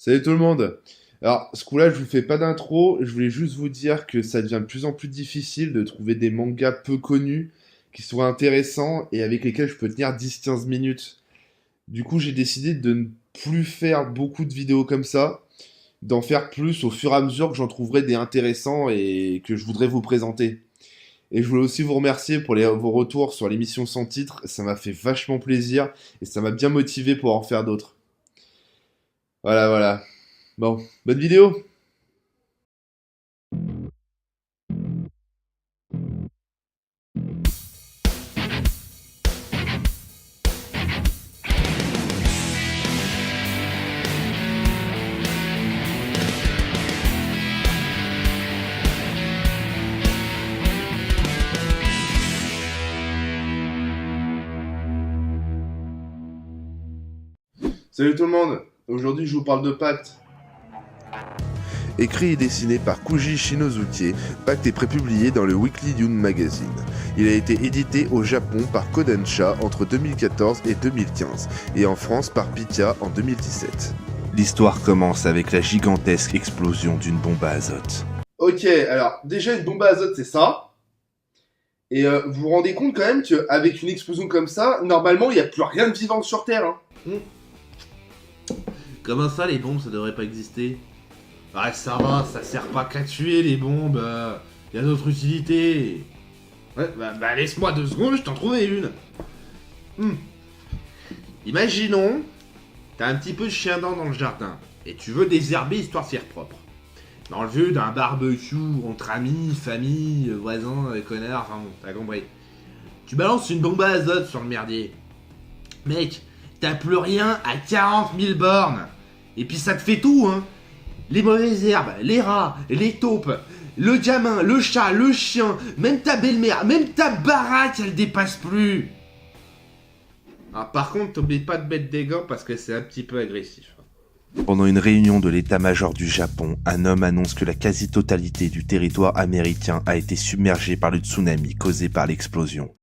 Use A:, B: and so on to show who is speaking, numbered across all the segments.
A: Salut tout le monde. Alors, ce coup-là, je vous fais pas d'intro, je voulais juste vous dire que ça devient de plus en plus difficile de trouver des mangas peu connus qui soient intéressants et avec lesquels je peux tenir 10-15 minutes. Du coup, j'ai décidé de ne plus faire beaucoup de vidéos comme ça, d'en faire plus au fur et à mesure que j'en trouverai des intéressants et que je voudrais vous présenter. Et je voulais aussi vous remercier pour vos retours sur l'émission sans titre, ça m'a fait vachement plaisir et ça m'a bien motivé pour en faire d'autres. Voilà, voilà. Bon, bonne vidéo! Salut tout le monde, aujourd'hui je vous parle de Pacte.
B: Écrit et dessiné par Kuji Shinosuke, Pacte est prépublié dans le Weekly Young Magazine. Il a été édité au Japon par Kodansha entre 2014 et 2015, et en France par Pitia en 2017. L'histoire commence avec la gigantesque explosion d'une bombe à azote.
A: Ok, alors déjà une bombe à azote c'est ça. Et vous vous rendez compte quand même qu'avec une explosion comme ça, normalement il n'y a plus rien de vivant sur Terre. Hein.
C: Comment ça, les bombes, ça devrait pas exister? Ouais, ça va, ça sert pas qu'à tuer les bombes, y a d'autres utilités. Ouais, bah laisse-moi 2 secondes, je t'en trouvais une. Imaginons, t'as un petit peu de chien dent dans le jardin, et tu veux désherber histoire de faire propre. Dans le vue d'un barbecue entre amis, famille, voisins, connards, enfin bon, t'as compris. Tu balances une bombe à azote sur le merdier. Mec, t'as plus rien à 40 000 bornes. Et puis ça te fait tout, hein. Les mauvaises herbes, les rats, les taupes, le gamin, le chat, le chien, même ta belle-mère, même ta baraque, elle dépasse plus. Ah, par contre, t'oublies pas de mettre des gants parce que c'est un petit peu agressif.
B: Pendant une réunion de l'état-major du Japon, un homme annonce que la quasi-totalité du territoire américain a été submergée par le tsunami causé par l'explosion.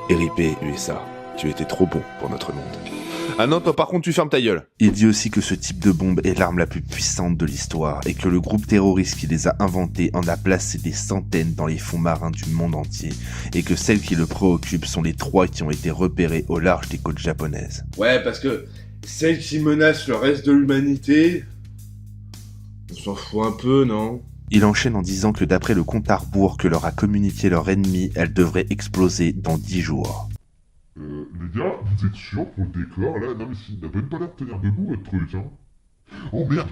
B: RIP USA, tu étais trop bon pour notre monde. Ah non, toi par contre tu fermes ta gueule. Il dit aussi que ce type de bombe est l'arme la plus puissante de l'histoire et que le groupe terroriste qui les a inventées en a placé des centaines dans les fonds marins du monde entier et que celles qui le préoccupent sont les 3 qui ont été repérées au large des côtes japonaises.
A: Ouais, parce que celles qui menacent le reste de l'humanité, on s'en fout un peu, non?
B: Il enchaîne en disant que d'après le compte à rebours que leur a communiqué leur ennemi, elles devraient exploser dans 10 jours.
D: Les gars, vous êtes sûrs pour le décor là? Non mais il n'a même pas l'air de tenir debout votre truc, hein. Oh merde!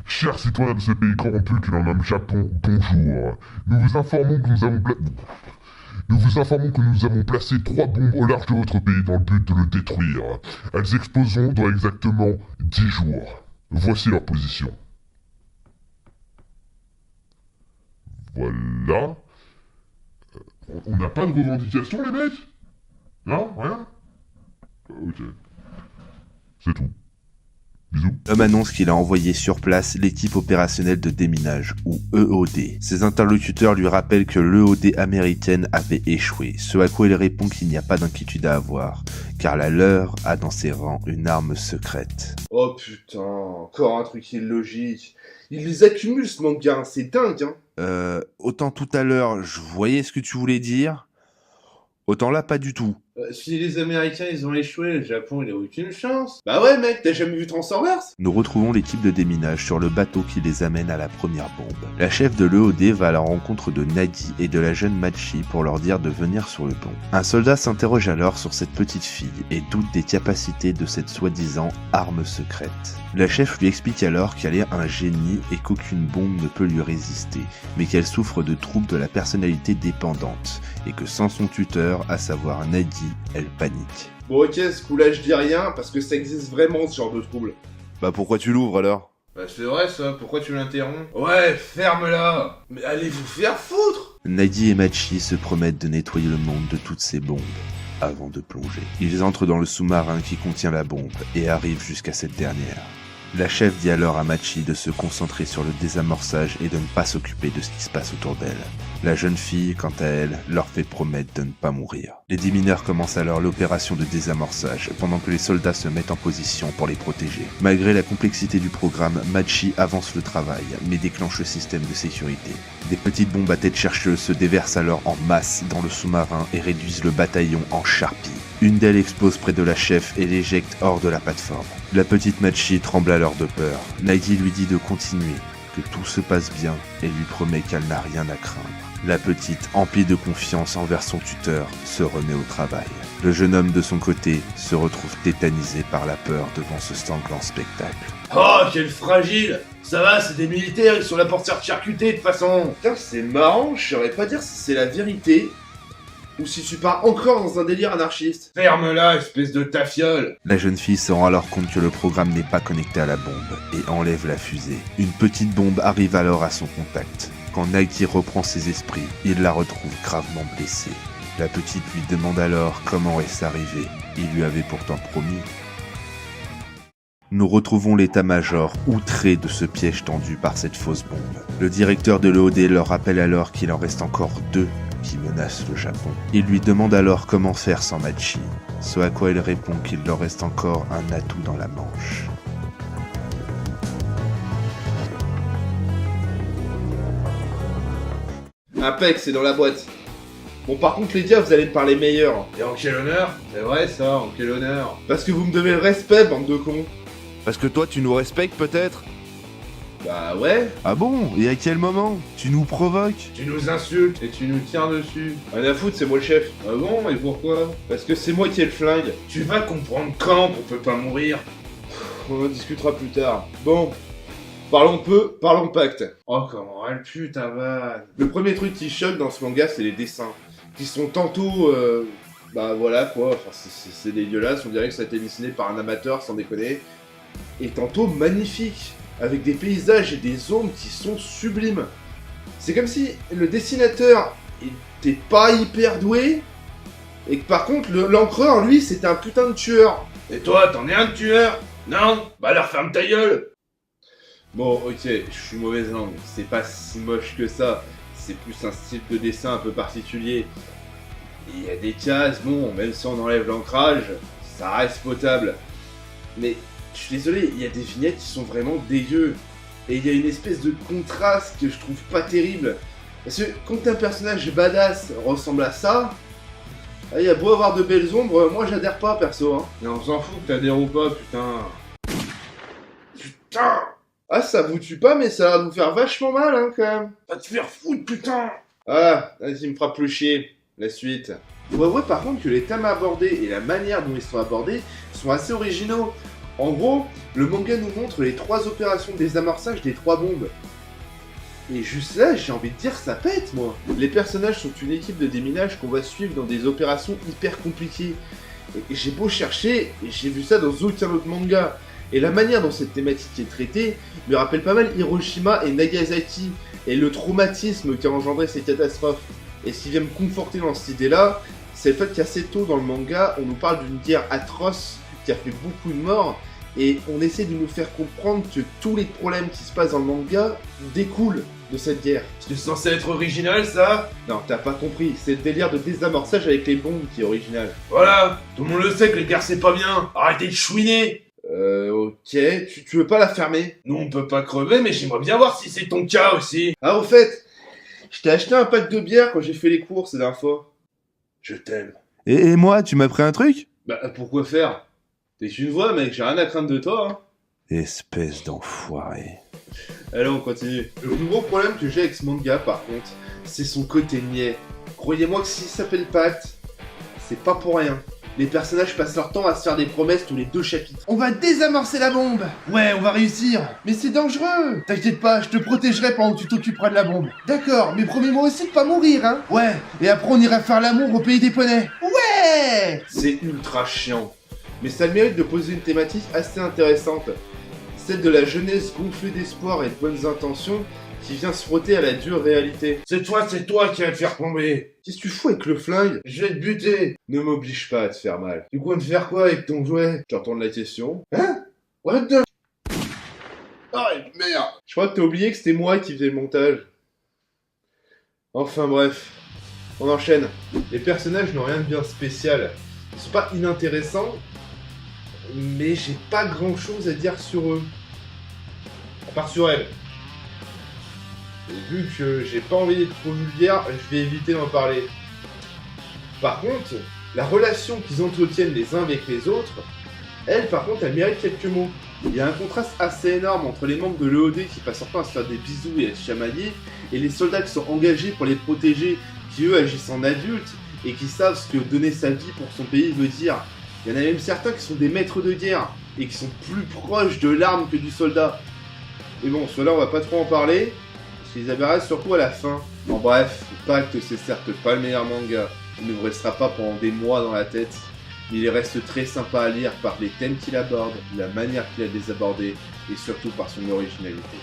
D: Chers citoyens de ce pays corrompu que l'on nomme Japon, bonjour. Nous vous informons que nous avons placé 3 bombes au large de votre pays dans le but de le détruire. Elles exploseront dans exactement 10 jours. Voici leur position. Voilà. On n'a pas de revendication les mecs? Non? Rien? Ok. C'est tout. Bisous.
B: L'homme annonce qu'il a envoyé sur place l'équipe opérationnelle de déminage, ou EOD. Ses interlocuteurs lui rappellent que l'EOD américaine avait échoué, ce à quoi il répond qu'il n'y a pas d'inquiétude à avoir, car la leur a dans ses rangs une arme secrète.
A: Oh putain, encore un truc illogique. Il les accumule ce manga, hein, c'est dingue, hein.
B: Autant tout à l'heure, je voyais ce que tu voulais dire, autant là, pas du tout.
A: Si les Américains ils ont échoué, le Japon il a aucune chance. Bah ouais mec, t'as jamais vu Transformers?
B: Nous retrouvons l'équipe de déminage sur le bateau qui les amène à la première bombe. La chef de l'EOD va à la rencontre de Nagi et de la jeune Machi pour leur dire de venir sur le pont. Un soldat s'interroge alors sur cette petite fille et doute des capacités de cette soi-disant arme secrète. La chef lui explique alors qu'elle est un génie et qu'aucune bombe ne peut lui résister, mais qu'elle souffre de troubles de la personnalité dépendante et que sans son tuteur, à savoir Nagi, elle panique.
A: Bon ok, ce coup-là je dis rien parce que ça existe vraiment ce genre de trouble.
B: Bah pourquoi tu l'ouvres alors?
A: Bah c'est vrai ça, pourquoi tu l'interromps? Ouais, ferme-la. Mais allez vous faire foutre.
B: Nagi et Machi se promettent de nettoyer le monde de toutes ces bombes. avant de plonger. Ils entrent dans le sous-marin qui contient la bombe et arrivent jusqu'à cette dernière. La chef dit alors à Machi de se concentrer sur le désamorçage et de ne pas s'occuper de ce qui se passe autour d'elle. La jeune fille, quant à elle, leur fait promettre de ne pas mourir. Les démineurs commencent alors l'opération de désamorçage, pendant que les soldats se mettent en position pour les protéger. Malgré la complexité du programme, Machi avance le travail, mais déclenche le système de sécurité. Des petites bombes à tête chercheuse se déversent alors en masse dans le sous-marin et réduisent le bataillon en charpie. Une d'elles explose près de la chef et l'éjecte hors de la plateforme. La petite Machi tremble alors de peur. Nagui lui dit de continuer, que tout se passe bien et lui promet qu'elle n'a rien à craindre. La petite, emplie de confiance envers son tuteur, se remet au travail. Le jeune homme de son côté se retrouve tétanisé par la peur devant ce sanglant spectacle.
C: Oh, quel fragile! Ça va, c'est des militaires, ils sont là pour se faire charcuter de toute façon!
A: Putain, c'est marrant, je saurais pas dire si c'est la vérité ou si tu pars encore dans un délire anarchiste.
C: Ferme-la, espèce de tafiole!
B: La jeune fille se rend alors compte que le programme n'est pas connecté à la bombe et enlève la fusée. Une petite bombe arrive alors à son contact. Quand Nike reprend ses esprits, il la retrouve gravement blessée. La petite lui demande alors comment est-ce arrivé. Il lui avait pourtant promis. Nous retrouvons l'état-major outré de ce piège tendu par cette fausse bombe. Le directeur de l'EOD leur rappelle alors qu'il en reste encore 2 qui menacent le Japon. Il lui demande alors comment faire sans Machi, ce à quoi il répond qu'il leur reste encore un atout dans la manche.
A: Impec, c'est dans la boîte. Bon, par contre, les gars, vous allez me parler meilleur.
C: Et en quel honneur? C'est vrai ça, en quel honneur?
A: Parce que vous me devez le respect, bande de cons.
B: Parce que toi tu nous respectes peut-être?
A: Bah ouais.
B: Ah bon? Et à quel moment? Tu nous provoques?
C: Tu nous insultes et tu nous tiens dessus.
A: Rien à foutre, c'est moi le chef.
C: Ah bon, et pourquoi?
A: Parce que c'est moi qui ai le flingue.
C: Tu vas comprendre quand qu'on peut pas mourir?
A: On en discutera plus tard. Bon. Parlons peu, parlons pacte.
C: Oh, comment elle pue ta vanne.
A: Le premier truc qui choque dans ce manga, c'est les dessins. Qui sont tantôt... bah voilà quoi, enfin c'est dégueulasse, on dirait que ça a été dessiné par un amateur, sans déconner. Et tantôt magnifique, avec des paysages et des ombres qui sont sublimes. C'est comme si le dessinateur était pas hyper doué, et que par contre l'encreur, lui, c'était un putain de tueur.
C: Et toi, t'en es un de tueur? Non? Bah alors ferme ta gueule!
A: Bon, ok, je suis mauvaise langue, c'est pas si moche que ça, c'est plus un style de dessin un peu particulier. Il y a des cases, bon, même si on enlève l'ancrage, ça reste potable. Mais, je suis désolé, il y a des vignettes qui sont vraiment dégueu. Et il y a une espèce de contraste que je trouve pas terrible. Parce que quand un personnage badass ressemble à ça, il y a beau avoir de belles ombres, moi j'adhère pas perso, hein.
C: Mais on s'en fout que t'adhères ou pas, putain. Putain!
A: Ah, ça vous tue pas, mais ça a l'air de vous faire vachement mal, hein, quand même.
C: Va te faire foutre, putain!
A: Ah, vas-y, me fera plus chier. La suite. Faut avouer par contre que les thèmes abordés et la manière dont ils sont abordés sont assez originaux. En gros, le manga nous montre les 3 opérations de désamorçage des 3 bombes. Et juste là, j'ai envie de dire ça pète, moi. Les personnages sont une équipe de déminage qu'on va suivre dans des opérations hyper compliquées. Et j'ai beau chercher, et j'ai vu ça dans aucun autre manga. Et la manière dont cette thématique est traitée me rappelle pas mal Hiroshima et Nagasaki, et le traumatisme qui a engendré ces catastrophes. Et ce qui vient me conforter dans cette idée-là, c'est le fait qu'assez tôt dans le manga, on nous parle d'une guerre atroce qui a fait beaucoup de morts, et on essaie de nous faire comprendre que tous les problèmes qui se passent dans le manga découlent de cette guerre.
C: C'est censé être original, ça?
A: Non, t'as pas compris, c'est le délire de désamorçage avec les bombes qui est original.
C: Voilà, tout le monde le sait que les guerres c'est pas bien. Arrêtez de chouiner.
A: Ok, tu veux pas la fermer?
C: Nous on peut pas crever, mais j'aimerais bien voir si c'est ton cas aussi.
A: Ah, au fait, je t'ai acheté un pack de bière quand j'ai fait les courses la dernière fois.
C: Je t'aime.
B: Et moi, tu m'as pris un truc?
A: Bah, pourquoi faire? T'es une voix, mec, j'ai rien à craindre de toi, hein.
B: Espèce d'enfoiré.
A: Allez, on continue. Le plus gros problème que j'ai avec ce manga, par contre, c'est son côté niais. Croyez-moi que s'il s'appelle Pacte, c'est pas pour rien. Les personnages passent leur temps à se faire des promesses tous les 2 chapitres. On va désamorcer la bombe! Ouais, on va réussir! Mais c'est dangereux! T'inquiète pas, je te protégerai pendant que tu t'occuperas de la bombe. D'accord, mais promets-moi aussi de pas mourir, hein? Ouais, et après on ira faire l'amour au pays des poneys. Ouais! C'est ultra chiant. Mais ça a le mérite de poser une thématique assez intéressante. Celle de la jeunesse gonflée d'espoir et de bonnes intentions qui vient se frotter à la dure réalité.
C: C'est toi qui vas te faire tomber.
A: Qu'est-ce que tu fous avec le flingue?
C: Je vais te buter.
A: Ne m'oblige pas à te faire mal. Tu comptes faire quoi avec ton jouet? Je te retourne la question.
C: Hein? What the...
A: Ah, merde! Je crois que t'as oublié que c'était moi qui faisais le montage. Enfin bref, on enchaîne. Les personnages n'ont rien de bien spécial. Ils sont pas inintéressants, mais j'ai pas grand chose à dire sur eux. À part sur elle. Et vu que j'ai pas envie d'être trop vulgaire, je vais éviter d'en parler. Par contre, la relation qu'ils entretiennent les uns avec les autres, elle par contre elle mérite quelques mots. Il y a un contraste assez énorme entre les membres de l'EOD qui passent leur temps à se faire des bisous et à se chamailler, et les soldats qui sont engagés pour les protéger, qui eux agissent en adultes, et qui savent ce que donner sa vie pour son pays veut dire. Il y en a même certains qui sont des maîtres de guerre, et qui sont plus proches de l'arme que du soldat. Mais bon, ceux-là on va pas trop en parler, parce qu'ils apparaissent surtout à la fin. En bref, Pacte c'est certes pas le meilleur manga, il ne vous restera pas pendant des mois dans la tête, mais il reste très sympa à lire par les thèmes qu'il aborde, la manière qu'il a de les aborder, et surtout par son originalité.